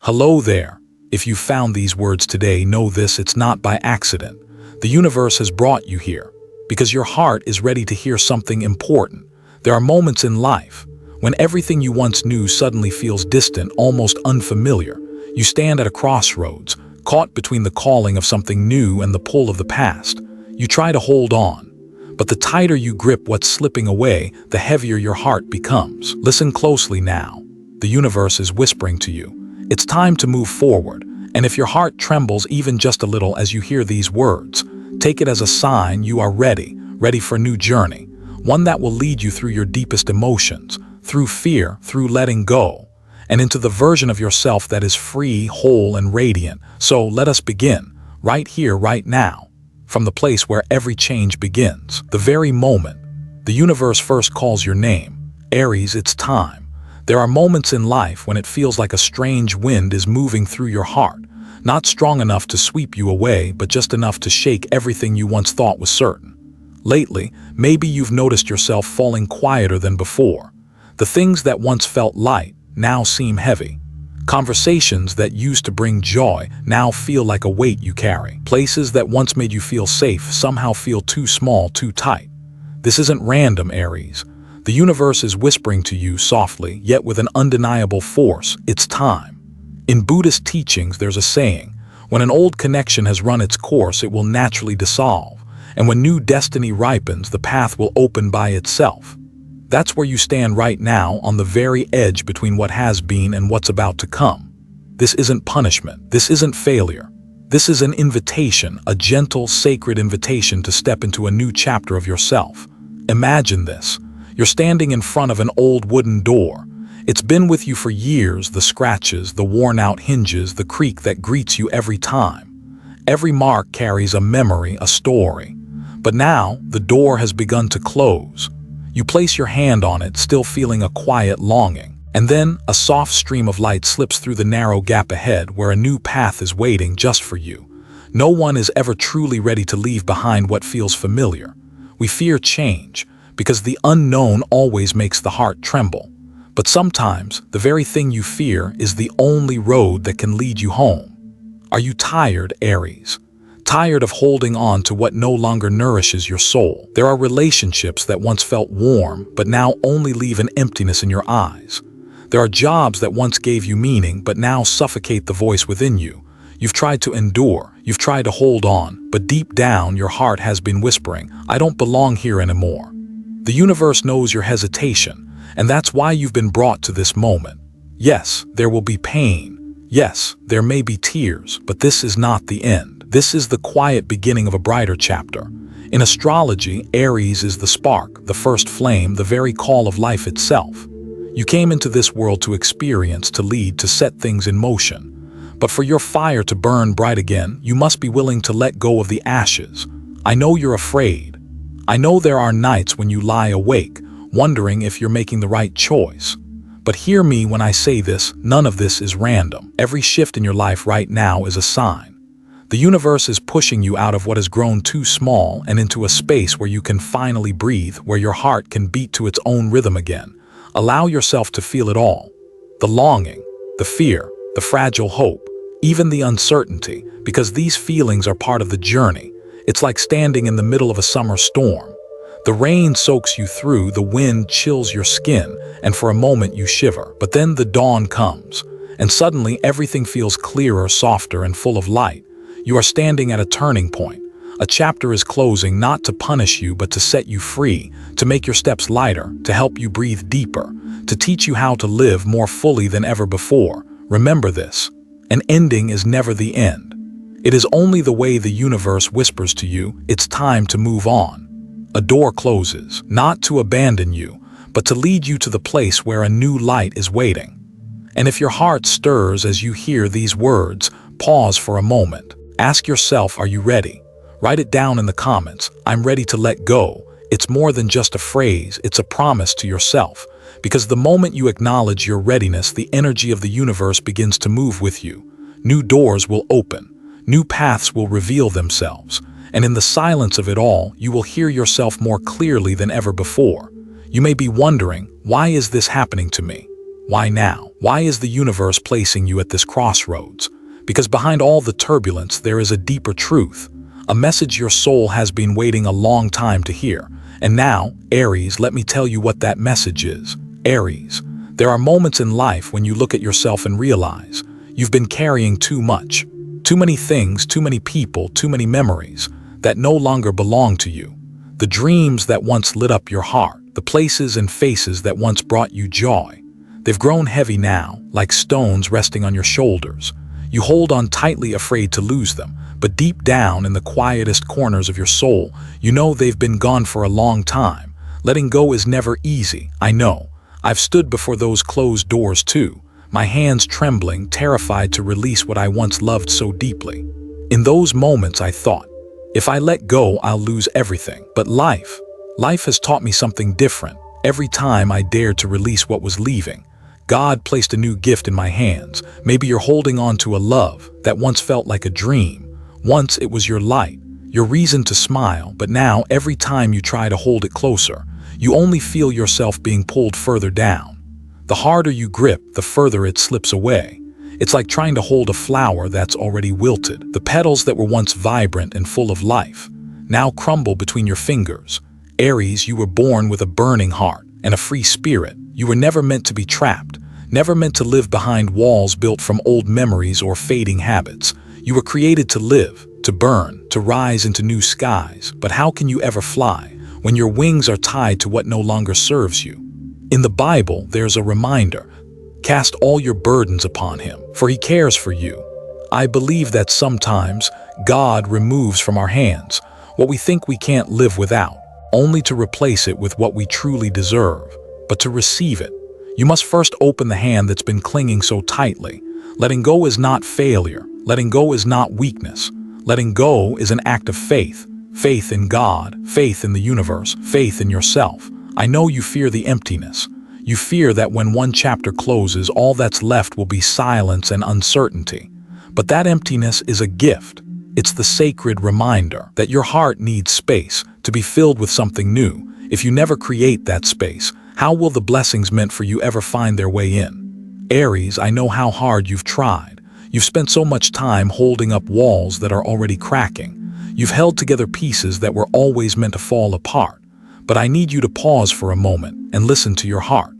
Hello there. If you found these words today, know this, it's not by accident. The universe has brought you here because your heart is ready to hear something important. There are moments in life when everything you once knew suddenly feels distant, almost unfamiliar. You stand at a crossroads, caught between the calling of something new and the pull of the past. You try to hold on, but the tighter you grip what's slipping away, the heavier your heart becomes. Listen closely now. The universe is whispering to you. It's time to move forward, and if your heart trembles even just a little as you hear these words, take it as a sign you are ready for a new journey, one that will lead you through your deepest emotions, through fear, through letting go, and into the version of yourself that is free, whole, and radiant. So let us begin, right here, right now, from the place where every change begins. The very moment the universe first calls your name, Aries, it's time. There are moments in life when it feels like a strange wind is moving through your heart, not strong enough to sweep you away, but just enough to shake everything you once thought was certain. Lately, maybe you've noticed yourself falling quieter than before. The things that once felt light now seem heavy. Conversations that used to bring joy now feel like a weight you carry. Places that once made you feel safe somehow feel too small, too tight. This isn't random, Aries. The universe is whispering to you softly, yet with an undeniable force. It's time. In Buddhist teachings, there's a saying, when an old connection has run its course, it will naturally dissolve. And when new destiny ripens, the path will open by itself. That's where you stand right now, on the very edge between what has been and what's about to come. This isn't punishment. This isn't failure. This is an invitation, a gentle, sacred invitation to step into a new chapter of yourself. Imagine this. You're standing in front of an old wooden door. It's been with you for years, the scratches, the worn-out hinges, the creak that greets you every time. Every mark carries a memory, a story. But now, the door has begun to close. You place your hand on it, still feeling a quiet longing. And then, a soft stream of light slips through the narrow gap ahead where a new path is waiting just for you. No one is ever truly ready to leave behind what feels familiar. We fear change, because the unknown always makes the heart tremble. But sometimes, the very thing you fear is the only road that can lead you home. Are you tired, Aries? Tired of holding on to what no longer nourishes your soul? There are relationships that once felt warm, but now only leave an emptiness in your eyes. There are jobs that once gave you meaning, but now suffocate the voice within you. You've tried to endure, you've tried to hold on, but deep down your heart has been whispering, I don't belong here anymore. The universe knows your hesitation, and that's why you've been brought to this moment. Yes, there will be pain. Yes, there may be tears, but this is not the end. This is the quiet beginning of a brighter chapter. In astrology, Aries is the spark, the first flame, the very call of life itself. You came into this world to experience, to lead, to set things in motion. But for your fire to burn bright again, you must be willing to let go of the ashes. I know you're afraid. I know there are nights when you lie awake, wondering if you're making the right choice. But hear me when I say this, none of this is random. Every shift in your life right now is a sign. The universe is pushing you out of what has grown too small and into a space where you can finally breathe, where your heart can beat to its own rhythm again. Allow yourself to feel it all. The longing, the fear, the fragile hope, even the uncertainty, because these feelings are part of the journey. It's like standing in the middle of a summer storm. The rain soaks you through, the wind chills your skin, and for a moment you shiver. But then the dawn comes, and suddenly everything feels clearer, softer, and full of light. You are standing at a turning point. A chapter is closing, not to punish you, but to set you free, to make your steps lighter, to help you breathe deeper, to teach you how to live more fully than ever before. Remember this: an ending is never the end. It is only the way the universe whispers to you, it's time to move on. A door closes, not to abandon you, but to lead you to the place where a new light is waiting. And if your heart stirs as you hear these words, pause for a moment. Ask yourself, are you ready? Write it down in the comments. I'm ready to let go. It's more than just a phrase, it's a promise to yourself. Because the moment you acknowledge your readiness, the energy of the universe begins to move with you. New doors will open. New paths will reveal themselves, and in the silence of it all, you will hear yourself more clearly than ever before. You may be wondering, why is this happening to me? Why now? Why is the universe placing you at this crossroads? Because behind all the turbulence, there is a deeper truth, a message your soul has been waiting a long time to hear. And now, Aries, let me tell you what that message is. Aries, there are moments in life when you look at yourself and realize you've been carrying too much, too many things, too many people, too many memories that no longer belong to you. The dreams that once lit up your heart, the places and faces that once brought you joy. They've grown heavy now, like stones resting on your shoulders. You hold on tightly, afraid to lose them, but deep down in the quietest corners of your soul, you know they've been gone for a long time. Letting go is never easy, I know. I've stood before those closed doors too, my hands trembling, terrified to release what I once loved so deeply. In those moments I thought, if I let go, I'll lose everything. But life has taught me something different. Every time I dared to release what was leaving, God placed a new gift in my hands. Maybe you're holding on to a love that once felt like a dream. Once it was your light, your reason to smile, but now every time you try to hold it closer, you only feel yourself being pulled further down. The harder you grip, the further it slips away. It's like trying to hold a flower that's already wilted. The petals that were once vibrant and full of life now crumble between your fingers. Aries, you were born with a burning heart and a free spirit. You were never meant to be trapped, never meant to live behind walls built from old memories or fading habits. You were created to live, to burn, to rise into new skies. But how can you ever fly when your wings are tied to what no longer serves you? In the Bible, there's a reminder: cast all your burdens upon him, for he cares for you. I believe that sometimes God removes from our hands what we think we can't live without, only to replace it with what we truly deserve. But to receive it, you must first open the hand that's been clinging so tightly. Letting go is not failure. Letting go is not weakness. Letting go is an act of faith. Faith in God, faith in the universe, faith in yourself. I know you fear the emptiness. You fear that when one chapter closes, all that's left will be silence and uncertainty. But that emptiness is a gift. It's the sacred reminder that your heart needs space to be filled with something new. If you never create that space, how will the blessings meant for you ever find their way in? Aries, I know how hard you've tried. You've spent so much time holding up walls that are already cracking. You've held together pieces that were always meant to fall apart. But I need you to pause for a moment and listen to your heart.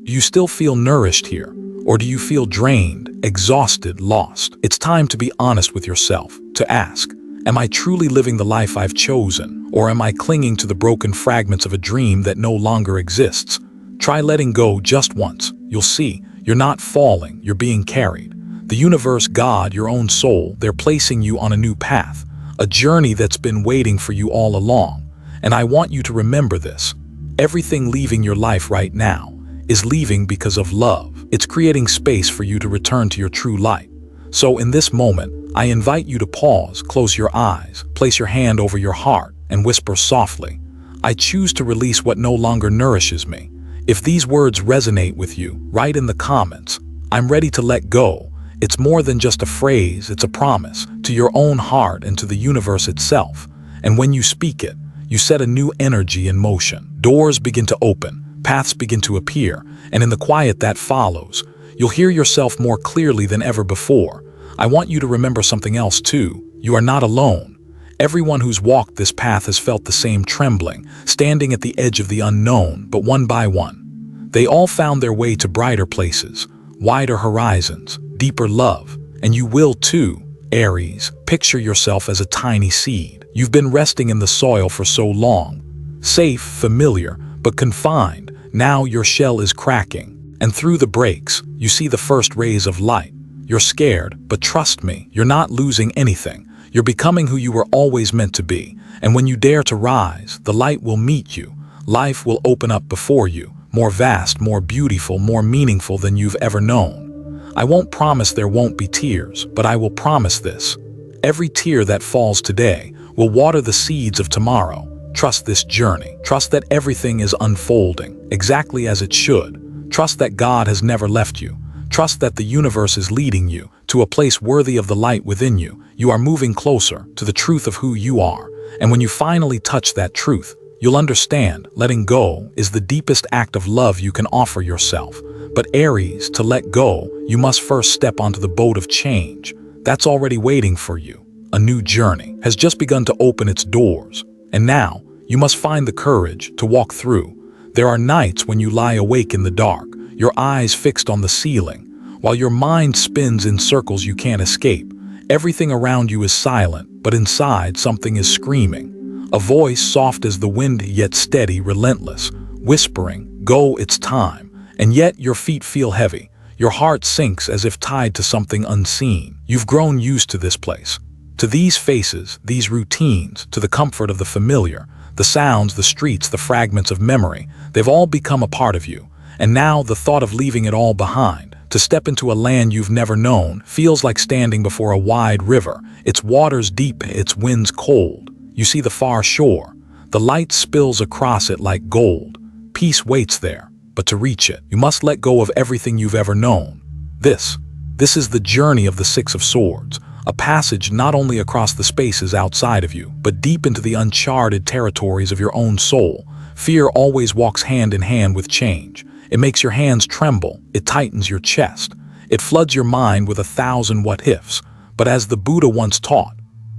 Do you still feel nourished here? Or do you feel drained, exhausted, lost? It's time to be honest with yourself, to ask, am I truly living the life I've chosen? Or am I clinging to the broken fragments of a dream that no longer exists? Try letting go just once. You'll see, you're not falling, you're being carried. The universe, God, your own soul, they're placing you on a new path, a journey that's been waiting for you all along. And I want you to remember this. Everything leaving your life right now is leaving because of love. It's creating space for you to return to your true light. So in this moment, I invite you to pause, close your eyes, place your hand over your heart, and whisper softly, I choose to release what no longer nourishes me. If these words resonate with you, write in the comments, I'm ready to let go. It's more than just a phrase, it's a promise to your own heart and to the universe itself. And when you speak it, you set a new energy in motion. Doors begin to open, paths begin to appear, and in the quiet that follows, you'll hear yourself more clearly than ever before. I want you to remember something else too. You are not alone. Everyone who's walked this path has felt the same trembling, standing at the edge of the unknown, but one by one, they all found their way to brighter places, wider horizons, deeper love. And you will too, Aries. Picture yourself as a tiny seed. You've been resting in the soil for so long, safe, familiar, but confined. Now your shell is cracking, and through the breaks, you see the first rays of light. You're scared, but trust me, you're not losing anything. You're becoming who you were always meant to be. And when you dare to rise, the light will meet you. Life will open up before you, more vast, more beautiful, more meaningful than you've ever known. I won't promise there won't be tears, but I will promise this. Every tear that falls today will water the seeds of tomorrow. Trust this journey. Trust that everything is unfolding exactly as it should. Trust that God has never left you. Trust that the universe is leading you to a place worthy of the light within you. You are moving closer to the truth of who you are. And when you finally touch that truth, you'll understand letting go is the deepest act of love you can offer yourself. But Aries, to let go, you must first step onto the boat of change. That's already waiting for you. A new journey has just begun to open its doors. And now, you must find the courage to walk through. There are nights when you lie awake in the dark, your eyes fixed on the ceiling, while your mind spins in circles you can't escape. Everything around you is silent, but inside something is screaming. A voice soft as the wind yet steady, relentless, whispering, "Go, it's time." And yet your feet feel heavy. Your heart sinks as if tied to something unseen. You've grown used to this place, to these faces, these routines, to the comfort of the familiar. The sounds, the streets, the fragments of memory, they've all become a part of you. And now the thought of leaving it all behind, to step into a land you've never known, feels like standing before a wide river, its waters deep, its winds cold. You see the far shore. The light spills across it like gold. Peace waits there, but to reach it, you must let go of everything you've ever known. This is the journey of the Six of Swords, a passage not only across the spaces outside of you, but deep into the uncharted territories of your own soul. Fear always walks hand in hand with change. It makes your hands tremble, it tightens your chest, it floods your mind with 1,000 what-ifs. But as the Buddha once taught,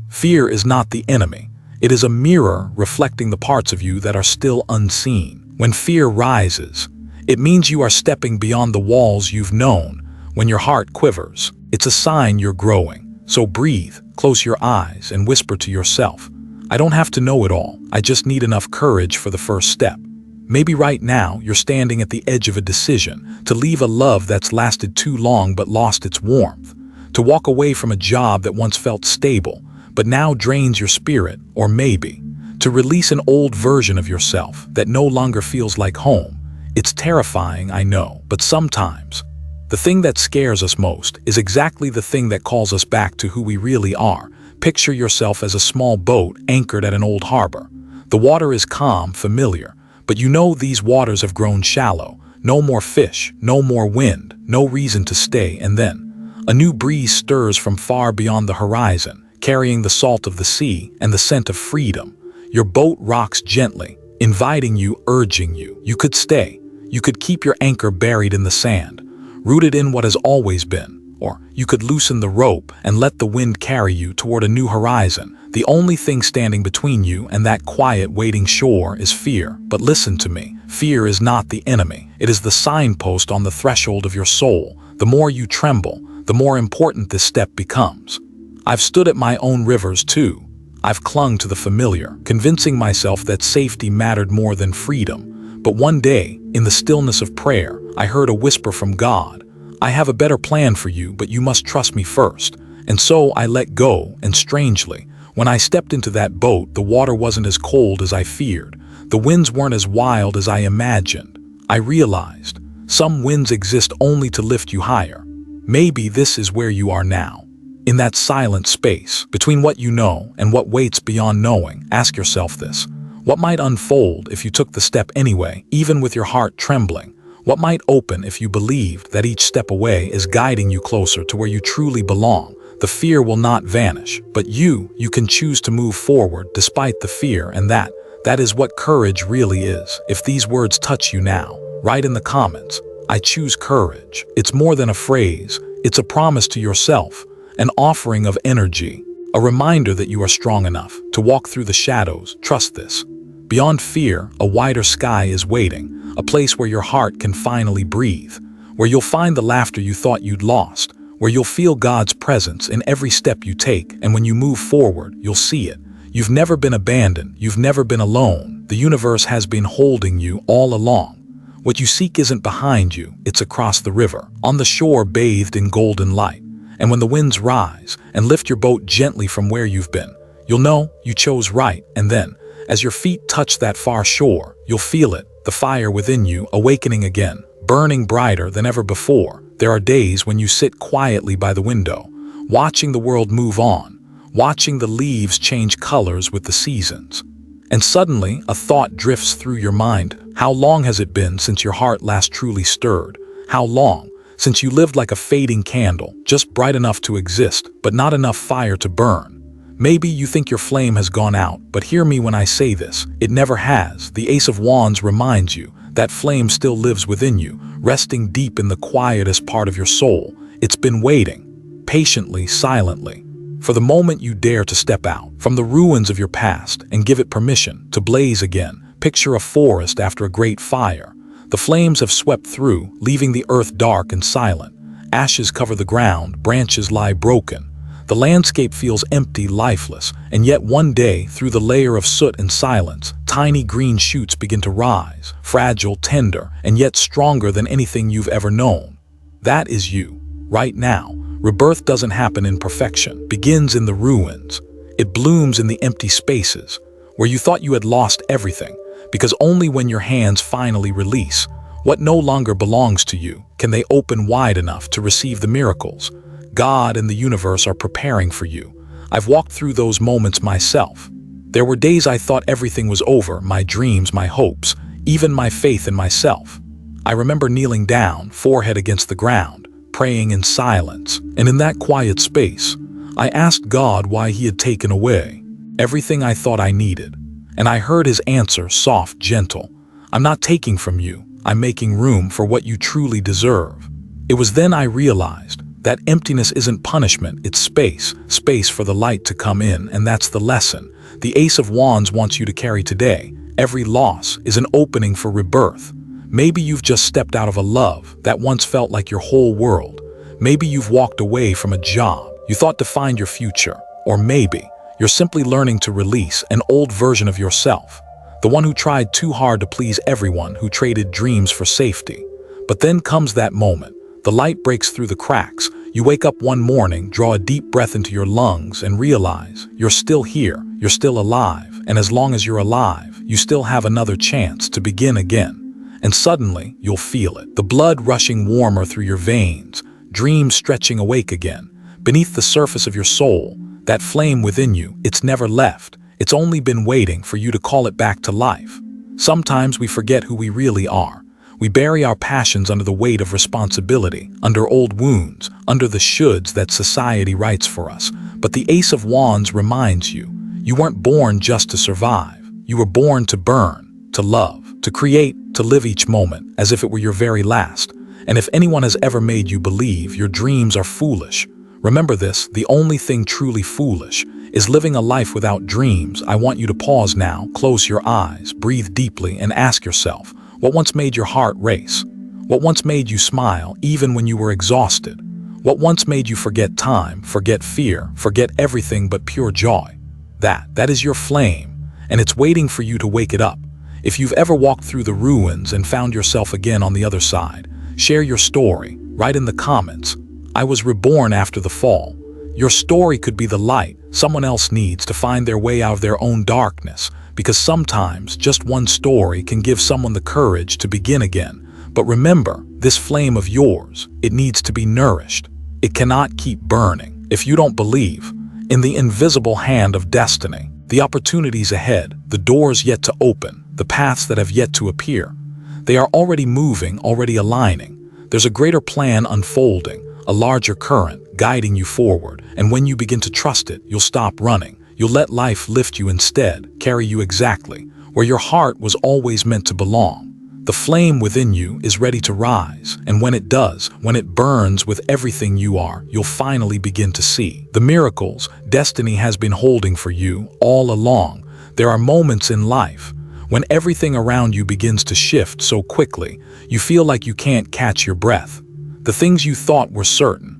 fear is not the enemy. It is a mirror reflecting the parts of you that are still unseen. When fear rises, it means you are stepping beyond the walls you've known. When your heart quivers, it's a sign you're growing. So breathe, close your eyes, and whisper to yourself, "I don't have to know it all. I just need enough courage for the first step." Maybe right now you're standing at the edge of a decision, to leave a love that's lasted too long but lost its warmth, to walk away from a job that once felt stable, but now drains your spirit, or maybe to release an old version of yourself that no longer feels like home. It's terrifying, I know, but sometimes the thing that scares us most is exactly the thing that calls us back to who we really are. Picture yourself as a small boat anchored at an old harbor. The water is calm, familiar, but you know these waters have grown shallow. No more fish, no more wind, no reason to stay. And then a new breeze stirs from far beyond the horizon, carrying the salt of the sea and the scent of freedom. Your boat rocks gently, inviting you, urging you. You could stay. You could keep your anchor buried in the sand, rooted in what has always been. Or you could loosen the rope and let the wind carry you toward a new horizon. The only thing standing between you and that quiet waiting shore is fear. But listen to me, fear is not the enemy. It is the signpost on the threshold of your soul. The more you tremble, the more important this step becomes. I've stood at my own rivers too. I've clung to the familiar, convincing myself that safety mattered more than freedom. But one day, in the stillness of prayer, I heard a whisper from God. "I have a better plan for you, but you must trust me first." And so I let go, and strangely, when I stepped into that boat, the water wasn't as cold as I feared. The winds weren't as wild as I imagined. I realized, some winds exist only to lift you higher. Maybe this is where you are now. In that silent space, between what you know and what waits beyond knowing, ask yourself this. What might unfold if you took the step anyway, even with your heart trembling? What might open if you believed that each step away is guiding you closer to where you truly belong? The fear will not vanish, but you can choose to move forward despite the fear, and that is what courage really is. If these words touch you now, write in the comments, "I choose courage." It's more than a phrase, it's a promise to yourself, an offering of energy, a reminder that you are strong enough to walk through the shadows. Trust this. Beyond fear, a wider sky is waiting, a place where your heart can finally breathe, where you'll find the laughter you thought you'd lost, where you'll feel God's presence in every step you take, and when you move forward, you'll see it. You've never been abandoned, you've never been alone. The universe has been holding you all along. What you seek isn't behind you, it's across the river, on the shore bathed in golden light. And when the winds rise and lift your boat gently from where you've been, you'll know you chose right. And then, as your feet touch that far shore, you'll feel it, the fire within you awakening again, burning brighter than ever before. There are days when you sit quietly by the window, watching the world move on, watching the leaves change colors with the seasons. And suddenly, a thought drifts through your mind. How long has it been since your heart last truly stirred? How long since you lived like a fading candle, just bright enough to exist, but not enough fire to burn? Maybe you think your flame has gone out, but hear me when I say this. It never has. The Ace of Wands reminds you that flame still lives within you, resting deep in the quietest part of your soul. It's been waiting, patiently, silently, for the moment you dare to step out from the ruins of your past and give it permission to blaze again. Picture a forest after a great fire. The flames have swept through, leaving the earth dark and silent. Ashes cover the ground, branches lie broken. The landscape feels empty, lifeless, and yet one day, through the layer of soot and silence, tiny green shoots begin to rise, fragile, tender, and yet stronger than anything you've ever known. That is you, right now. Rebirth doesn't happen in perfection, begins in the ruins. It blooms in the empty spaces, where you thought you had lost everything, because only when your hands finally release what no longer belongs to you can they open wide enough to receive the miracles God and the universe are preparing for you. I've walked through those moments myself. There were days I thought everything was over, my dreams, my hopes, even my faith in myself. I remember kneeling down, forehead against the ground, praying in silence, and in that quiet space, I asked God why He had taken away everything I thought I needed. And I heard His answer, soft, gentle. I'm not taking from you, I'm making room for what you truly deserve. It was then I realized that emptiness isn't punishment, it's space, space for the light to come in, and that's the lesson the Ace of Wands wants you to carry today. Every loss is an opening for rebirth. Maybe you've just stepped out of a love that once felt like your whole world. Maybe you've walked away from a job you thought defined your future. Or maybe you're simply learning to release an old version of yourself, the one who tried too hard to please everyone, who traded dreams for safety. But then comes that moment. The light breaks through the cracks. You wake up one morning, draw a deep breath into your lungs, and realize you're still here, you're still alive, and as long as you're alive, you still have another chance to begin again. And suddenly, you'll feel it, the blood rushing warmer through your veins, dreams stretching awake again. Beneath the surface of your soul, that flame within you, it's never left. It's only been waiting for you to call it back to life. Sometimes we forget who we really are. We bury our passions under the weight of responsibility, under old wounds, under the shoulds that society writes for us. But the Ace of Wands reminds you, you weren't born just to survive. You were born to burn, to love, to create, to live each moment as if it were your very last. And if anyone has ever made you believe your dreams are foolish, remember this: the only thing truly foolish is living a life without dreams. I want you to pause now, close your eyes, breathe deeply, and ask yourself, what once made your heart race? What once made you smile even when you were exhausted? What once made you forget time, forget fear, forget everything but pure joy? That is your flame, and it's waiting for you to wake it up. If you've ever walked through the ruins and found yourself again on the other side, share your story, write in the comments, I was reborn after the fall. Your story could be the light someone else needs to find their way out of their own darkness, because sometimes just one story can give someone the courage to begin again. But remember, this flame of yours, it needs to be nourished. It cannot keep burning. If you don't believe in the invisible hand of destiny, the opportunities ahead, the doors yet to open, the paths that have yet to appear, they are already moving, already aligning. There's a greater plan unfolding, a larger current guiding you forward, and when you begin to trust it, you'll stop running. You'll let life lift you instead, carry you exactly where your heart was always meant to belong. The flame within you is ready to rise, and when it does, when it burns with everything you are, you'll finally begin to see the miracles destiny has been holding for you all along. There are moments in life when everything around you begins to shift so quickly, you feel like you can't catch your breath. The things you thought were certain,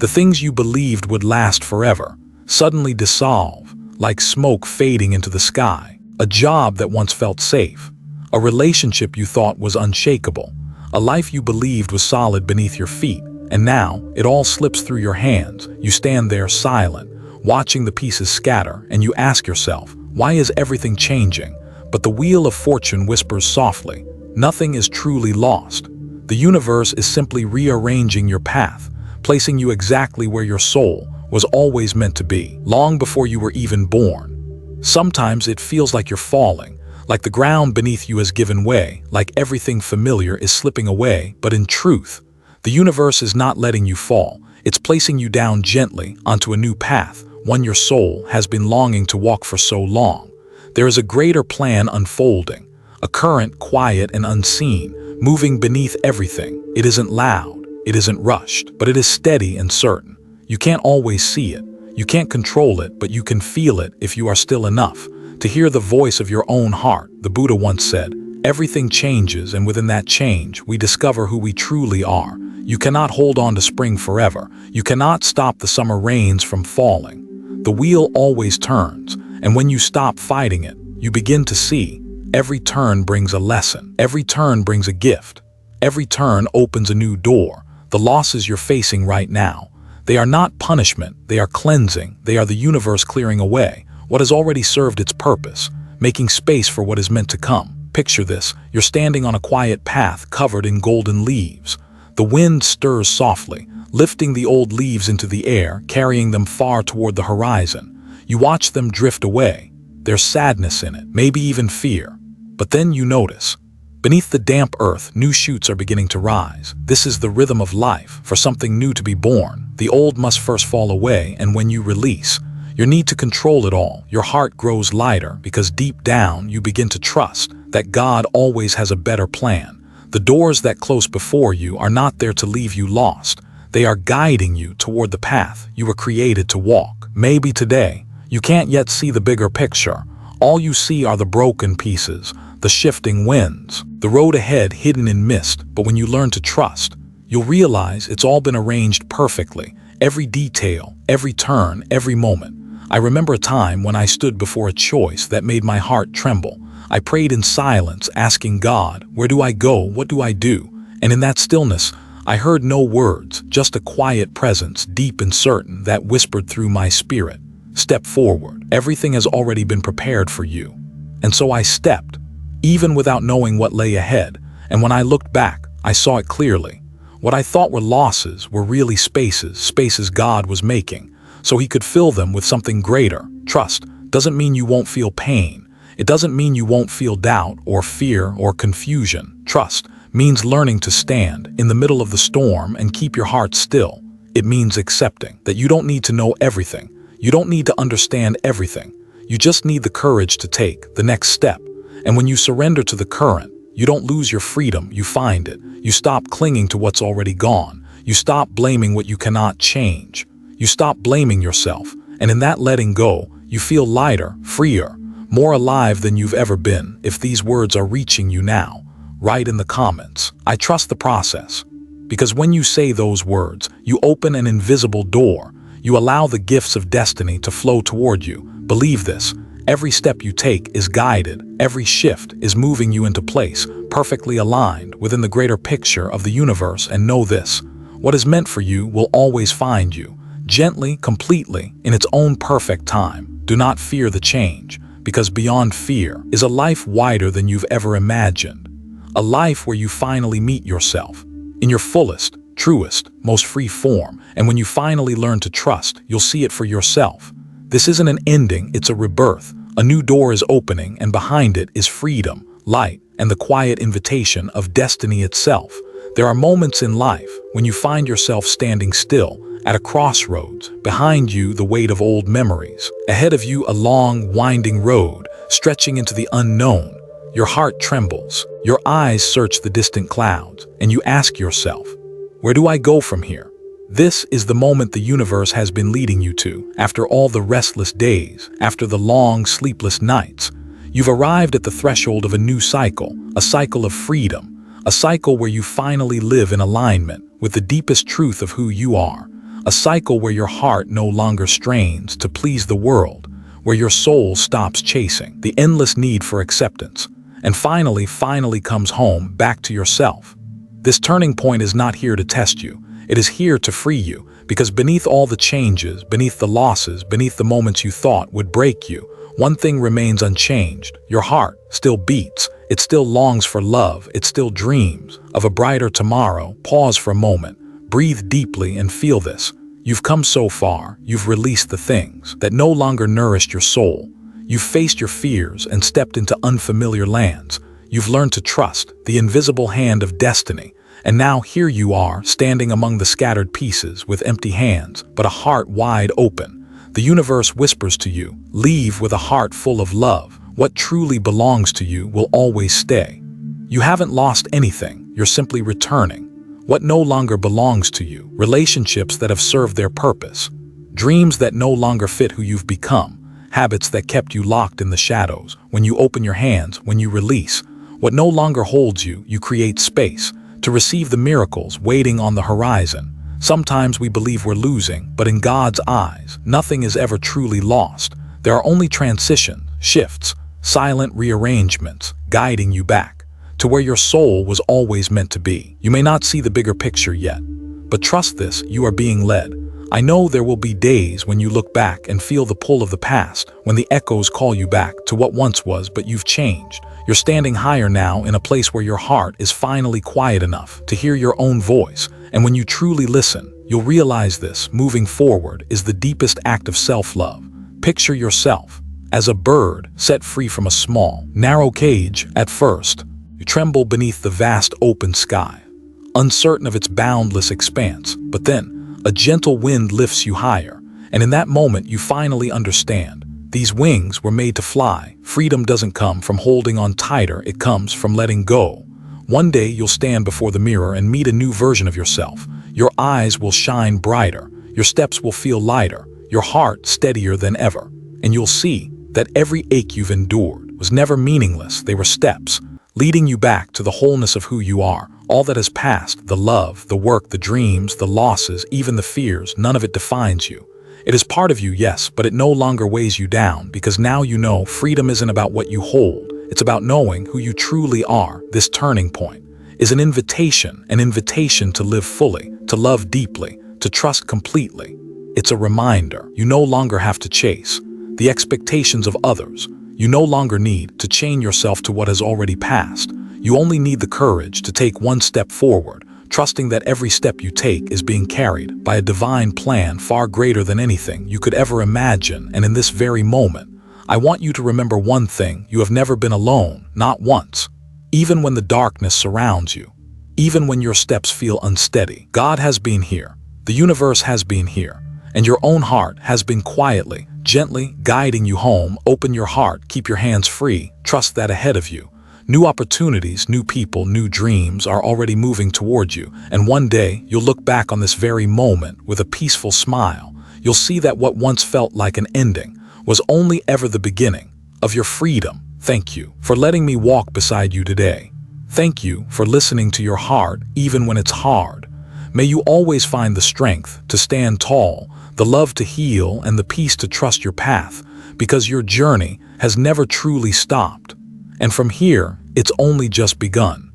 the things you believed would last forever, suddenly dissolve, like smoke fading into the sky. A job that once felt safe, a relationship you thought was unshakable, a life you believed was solid beneath your feet, and now it all slips through your hands. You stand there silent, watching the pieces scatter, and you ask yourself, why is everything changing? But the wheel of fortune whispers softly, nothing is truly lost. The universe is simply rearranging your path, placing you exactly where your soul was always meant to be, long before you were even born. Sometimes it feels like you're falling, like the ground beneath you has given way, like everything familiar is slipping away, but in truth, the universe is not letting you fall. It's placing you down gently onto a new path, one your soul has been longing to walk for so long. There is a greater plan unfolding, a current quiet and unseen, moving beneath everything. It isn't loud, it isn't rushed, but it is steady and certain. You can't always see it, you can't control it, but you can feel it if you are still enough to hear the voice of your own heart. The Buddha once said, "Everything changes, and within that change, we discover who we truly are." You cannot hold on to spring forever. You cannot stop the summer rains from falling. The wheel always turns, and when you stop fighting it, you begin to see. Every turn brings a lesson. Every turn brings a gift. Every turn opens a new door. The losses you're facing right now, they are not punishment, they are cleansing. They are the universe clearing away what has already served its purpose, making space for what is meant to come. Picture this, you're standing on a quiet path covered in golden leaves. The wind stirs softly, lifting the old leaves into the air, carrying them far toward the horizon. You watch them drift away. There's sadness in it, maybe even fear. But then you notice, beneath the damp earth, new shoots are beginning to rise. This is the rhythm of life. For something new to be born, the old must first fall away, and when you release your need to control it all, your heart grows lighter because deep down you begin to trust that God always has a better plan. The doors that close before you are not there to leave you lost. They are guiding you toward the path you were created to walk. Maybe today, you can't yet see the bigger picture. All you see are the broken pieces, the shifting winds, the road ahead hidden in mist. But when you learn to trust, you'll realize it's all been arranged perfectly. Every detail, every turn, every moment. I remember a time when I stood before a choice that made my heart tremble. I prayed in silence, asking God, where do I go? What do I do? And in that stillness, I heard no words, just a quiet presence, deep and certain, that whispered through my spirit. Step forward. Everything has already been prepared for you. And so I stepped, even without knowing what lay ahead. And when I looked back, I saw it clearly. What I thought were losses were really spaces God was making, so he could fill them with something greater. Trust doesn't mean you won't feel pain. It doesn't mean you won't feel doubt or fear or confusion. Trust means learning to stand in the middle of the storm and keep your heart still. It means accepting that you don't need to know everything. You don't need to understand everything. You just need the courage to take the next step. And when you surrender to the current, you don't lose your freedom, you find it. You stop clinging to what's already gone. You stop blaming what you cannot change. You stop blaming yourself. And in that letting go, you feel lighter, freer, more alive than you've ever been. If these words are reaching you now, write in the comments, I trust the process. Because when you say those words, you open an invisible door. You allow the gifts of destiny to flow toward you. Believe this. Every step you take is guided. Every shift is moving you into place, perfectly aligned within the greater picture of the universe. And know this, what is meant for you will always find you, gently, completely, in its own perfect time. Do not fear the change, because beyond fear is a life wider than you've ever imagined. A life where you finally meet yourself in your fullest, truest, most free form. And when you finally learn to trust, you'll see it for yourself. This isn't an ending, it's a rebirth. A new door is opening, and behind it is freedom, light, and the quiet invitation of destiny itself. There are moments in life when you find yourself standing still at a crossroads. Behind you, the weight of old memories. Ahead of you, a long, winding road stretching into the unknown. Your heart trembles. Your eyes search the distant clouds, and you ask yourself, where do I go from here? This is the moment the universe has been leading you to. After all the restless days, after the long, sleepless nights, you've arrived at the threshold of a new cycle, a cycle of freedom, a cycle where you finally live in alignment with the deepest truth of who you are, a cycle where your heart no longer strains to please the world, where your soul stops chasing the endless need for acceptance, and finally comes home, back to yourself. This turning point is not here to test you. It is here to free you, because beneath all the changes, beneath the losses, beneath the moments you thought would break you, one thing remains unchanged. Your heart still beats. It still longs for love. It still dreams of a brighter tomorrow. Pause for a moment. Breathe deeply and feel this. You've come so far. You've released the things that no longer nourished your soul. You've faced your fears and stepped into unfamiliar lands. You've learned to trust the invisible hand of destiny. And now here you are, standing among the scattered pieces with empty hands, but a heart wide open. The universe whispers to you, leave with a heart full of love. What truly belongs to you will always stay. You haven't lost anything, you're simply returning. What no longer belongs to you, relationships that have served their purpose, dreams that no longer fit who you've become, habits that kept you locked in the shadows. When you open your hands, when you release what no longer holds you, you create space to receive the miracles waiting on the horizon. Sometimes we believe we're losing, but in God's eyes, nothing is ever truly lost. There are only transitions, shifts, silent rearrangements, guiding you back to where your soul was always meant to be. You may not see the bigger picture yet, but trust this, you are being led. I know there will be days when you look back and feel the pull of the past, when the echoes call you back to what once was, but you've changed. You're standing higher now in a place where your heart is finally quiet enough to hear your own voice. And when you truly listen, you'll realize this, moving forward is the deepest act of self-love. Picture yourself as a bird set free from a small, narrow cage. At first, you tremble beneath the vast open sky, uncertain of its boundless expanse. But then, a gentle wind lifts you higher, and in that moment you finally understand. These wings were made to fly. Freedom doesn't come from holding on tighter, it comes from letting go. One day you'll stand before the mirror and meet a new version of yourself. Your eyes will shine brighter, your steps will feel lighter, your heart steadier than ever. And you'll see that every ache you've endured was never meaningless. They were steps, leading you back to the wholeness of who you are. All that has passed, the love, the work, the dreams, the losses, even the fears, none of it defines you. It is part of you, yes, but it no longer weighs you down, because now you know freedom isn't about what you hold. It's about knowing who you truly are. This turning point is an invitation to live fully, to love deeply, to trust completely. It's a reminder you no longer have to chase the expectations of others. You no longer need to chain yourself to what has already passed. You only need the courage to take one step forward, trusting that every step you take is being carried by a divine plan far greater than anything you could ever imagine. And in this very moment, I want you to remember one thing: you have never been alone, not once. Even when the darkness surrounds you, even when your steps feel unsteady, God has been here, the universe has been here, and your own heart has been quietly, gently guiding you home. Open your heart, keep your hands free, trust that ahead of you, new opportunities, new people, new dreams are already moving toward you. And one day, you'll look back on this very moment with a peaceful smile. You'll see that what once felt like an ending was only ever the beginning of your freedom. Thank you for letting me walk beside you today. Thank you for listening to your heart even when it's hard. May you always find the strength to stand tall, the love to heal, and the peace to trust your path, because your journey has never truly stopped. And from here, it's only just begun.